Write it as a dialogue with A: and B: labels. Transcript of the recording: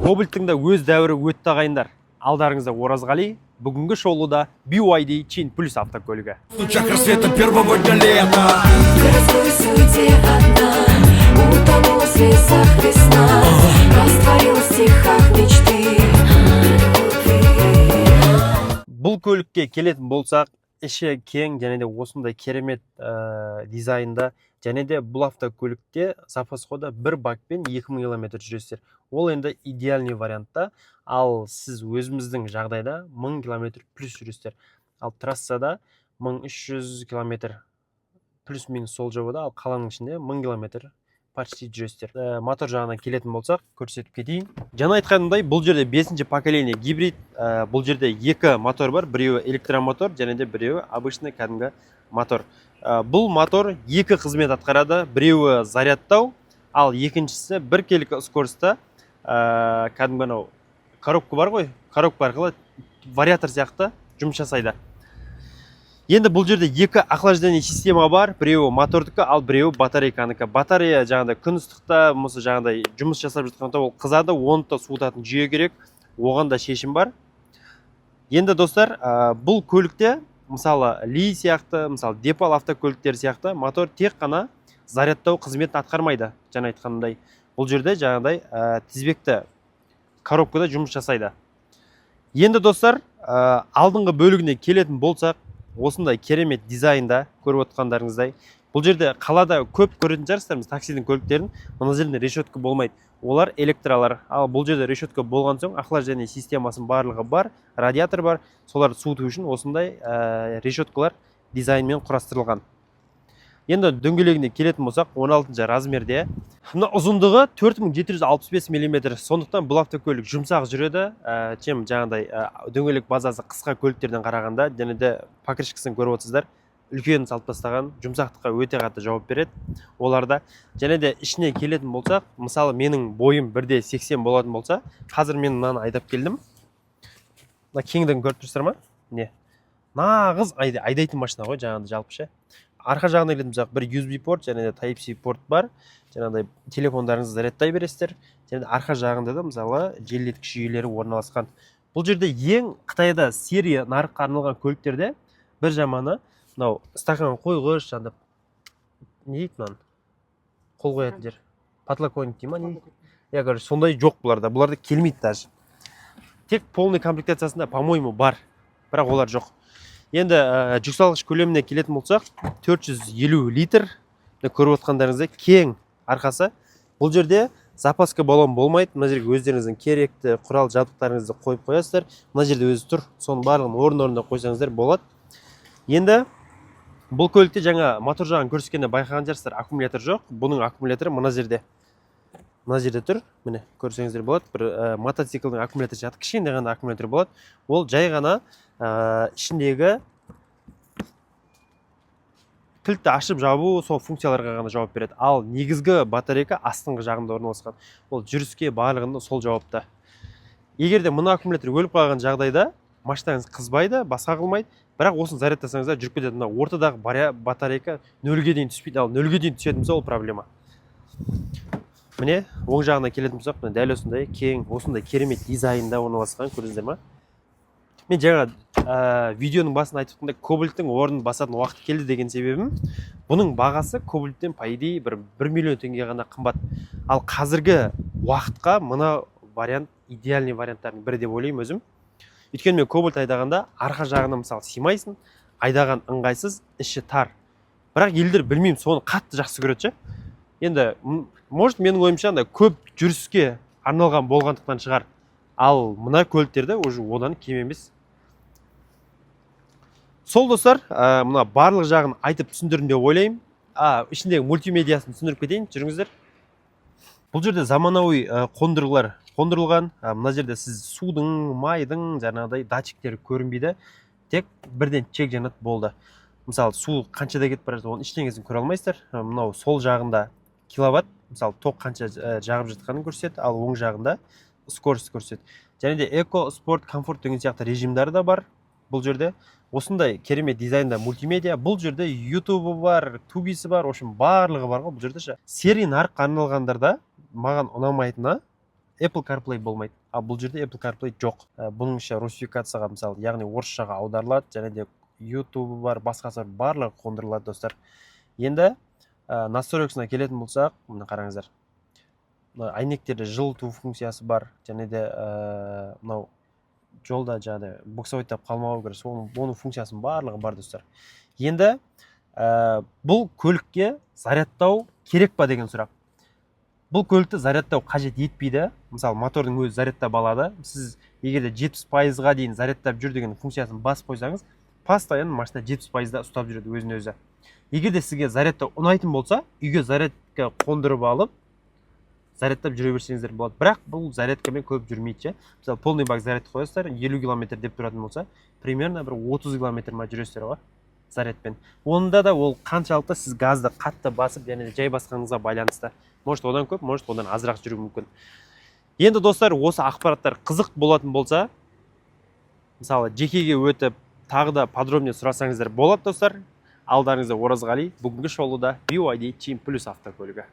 A: Кобальттың да өз дәуірі өтті ағайындар. Алдарыңызда Оразғали, бүгінгі шоулуда BYD Чин плюс автокөлігі.
B: Лучах рассвета первого дня лета.
C: Городской суете одна, утонулась в лесах весна, растворилась в стихах мечты.
A: Бұл көлікке келетін болсақ, іші кең және де осындай керемет дизайнда, және де бұл автокөлікте запасқода бір бакпен 2000 км жүресіздер. Ол енді идеальный вариантта, ал сіз өзіміздің жағдайда 1000 км плюс жүресіздер. Ал трассада 1300 км плюс-минус сол жобада, ал қаланың ішінде 1000 км почти жүресіздер. Мотор жағына келетін болсақ, көрсетіп кетейін. Жаңа айтқанымдай, бұл жерде 5-ші поколение гибрид. Бұл жерде екі мотор бар, біреуі электромотор, және де біреуі обычный кәдімгі мотор. Бұл мотор екі қызмет атқарады, біреуі зарядтау, ал екіншісі біркелкі скоростта кәдімгі коробка бар ғой, коробка арқылы вариатор сияқты жұмыс жасайды. Енді бұл жерде екі охлаждение система бар, біреуі мотордікі, ал біреуі батарейканыкі. Батарея жаңағыдай күн ыстықта, жаңағыдай жұмыс жасап жатқанда ол қызады, оны да суытатын жүйе керек, оған да шешім бар. Енді достар, бұл көлікте, мысалы Ли сияқты, мысалы Депал автокөліктер сияқты, мотор тек қана зарядтау қызметін атқармайды. Жаңа айтқанымдай, бұл жерде жаңағыдай тізбекті коробкада жұмыс жасайды. Енді достар, алдыңғы бөлігіне келетін болсақ, осындай керемет дизайнда көріп отқандарыңыздай. Бұл жерде қалада көп көретін жарыстарымыз таксидің көліктерін, мына жерде решетка болмайды. Олар электралар. Ал бұл жерде решетка болған соң охлаждение системасының барлығы бар, радиатор бар. Соларды суыту үшін осындай решеткалар дизайнмен құрастырылған. Енді дөңгелегіне келетін болсақ, 16-ші размерде. Мына ұзындығы 4765 мм. Сондықтан бұл автокөлік жұмсақ жүреді. Чем жаңағыдай дөңгелек базасы қысқа көліктерден қарағанда, және де покрышкасын көріп отырсыздар, үлкен салып тастаған, жұмсақтыққа өте қатты жауап береді. Оларда және де ішіне келетін болсақ, мысалы менің бойым 1.80 болатын болса, қазір мен мынаны айдап келдім. Мына кеңдігін көріп тұрсыздар ма? Не? Нағыз айдайтын машина ғой, жаңағыдай жалпыша. Арқа жағына келетін болсақ, бір USB порт және де Type-C порт бар. Жаңағыдай телефондарыңызды зарядтай бересіздер. Және де арқа жағында да мысалы желдеткіш жүйелері орналасқан. Бұл жерде ең Қытайда серия нарыққа арналған көліктерде бір жаманы, мынау стакан қойғыш, жаңағыдай не дейді мынаны? Қол қоятын жер. Подлокотник дей ма, не дейді? Я говорю, сондай жоқ бұларда. Бұларда келмейді даже. Тек полный комплектациясында, по-моему, бар. Бірақ олар жоқ. Енді жүксалғыш көлеміне келетін болсақ, 450 литр көріп отқандарыңызда кең арқасы. Бұл жерде запаска баллон болмайды. Мына жерге өздеріңіздің керекті құрал жабдықтарыңызды қойып қоясыздар. Мына жерде өзі тұр. Соның барлығын орын-орнында қойсаңыздар болады. Енді бұл көлікте жаңа мотор жағын көрсеткенде байқаған жарсыздар, аккумулятор жоқ. Бұның аккумуляторы мына жерде. Мына жерде тұр. Міне, көрсеңіздер болады. Бір мотоциклдің аккумуляторы жатыр, кішкентай ғана аккумулятор болады. Ол жай ғана ішіндегі кілтті ашып жабу, сол функцияларға ғана жауап береді. Ал негізгі батарейка астыңғы жағында орналасқан. Ол жүріске барлығында сол жауапты. Егер де мына аккумулятор өліп қалған жағдайда машинаңыз қызбайды, басқа қылмайды. Бірақ осын зарядтасаңыз да жүріп кетеді. Мына ортадағы батарейка 0-ге дейін түспейді. Ал 0-ге дейін түсетін болса, ол проблема. Міне, оң жағына келетін болсақ, дәл осындай кең, осындай керемет дизайнда орналасқан, көрдіңіздер ма? Мен жаңа видеоның басында айтып тұрғандай, Кобальттың орнын басатын уақыт келді деген себебім, бұның бағасы Кобальттен по идее 1 миллион теңге ғана қымбат. Ал қазіргі уақытқа мына вариант идеальный варианттардың бірі деп ойлаймын өзім. Өйткені мен Кобальт айдағанда арқа жағына мысалы симайсың, айдаған ыңғайсыз, іші тар. Бірақ елдер білмеймін, соны қатты жақсы көреді. Енді может менің ойымша көп жүріске арналған болғандықтан шығар. Ал мына көліктерде уже одан кем емес. Сол достар, мына барлық жағын айтып түсіндірдім деп ойлаймын. Ішіндегі мультимедиасын түсіндіріп кетейін, жүріңіздер. Бұл жерде заманауи қондырғылар қондырылған. Мына жерде сіз судың, майдың, жаңағыдай датчиктері көрінбейді. Тек бірден чек жанат болды. Мысалы, су қаншада кетіп бара жатыр, оның ештеңесін көре алмайсыздар. Мынау сол жағында киловатт, мысалы ток қанша жағып жатқанын көрсетеді, ал оң жағында скорость көрсетеді. Және де эко, спорт, комфорт деген сияқты режимдері да бар. Бұл жерде осындай керемет дизайнда мультимедиа. Бұл жерде YouTube бар, Тубисі бар, в общем барлығы бар ғой бұл жерде. Серия нарыққа арналғандарда маған ұнамайтыны, Apple CarPlay болмайды. А бұл жерде Apple CarPlay жоқ. Бұның іші русификацияға мысалы, яғни орысшаға аударылады, және де YouTube бар, басқасы бар, барлығы қондырылады достар. Енді настройкасына келетін болсақ, мына қараңыздар. Әйнектерде жылыту функциясы бар, және де мынау жолда жаңағыдай буксовойтап қалмауы керек, оның функциясының барлығы бар достар. Енді бұл көлікке зарядтау керек па деген сұрақ. Бұл көлікті зарядтау қажет етпейді. Мысалы, мотордың өзі зарядтап алады. Сіз егерде 70%-ға дейін зарядтап жүр деген функциясын басып қойсаңыз, постоянно машина 70%-да ұстап жүреді өзін өзі. Егерде сізге зарядтау ұнайтын болса, үйге зарядка қондырып алып, зарядтап жүре берсеңіздер болады. Бірақ бұл зарядкамен көп жүрмейді. Мысалы, полный бак зарядты қоясыздар, 50 км деп тұратын болса, примерно бір 30 км ма жүресіздер ғой зарядпен. Онда да ол қаншалықты сіз газды қатты басып, яғни жай басқаныңызға байланысты. Может одан көп, может одан азырақ жүру мүмкін. Енді достар, осы ақпараттар қызық болатын болса, мысалы жекеге өтіп, тағы да подробнее сұрасаңыздар болады достар. Алдарыңызда Оразғали, бүгінгі шолуда BYD Team Plus автокөлігі.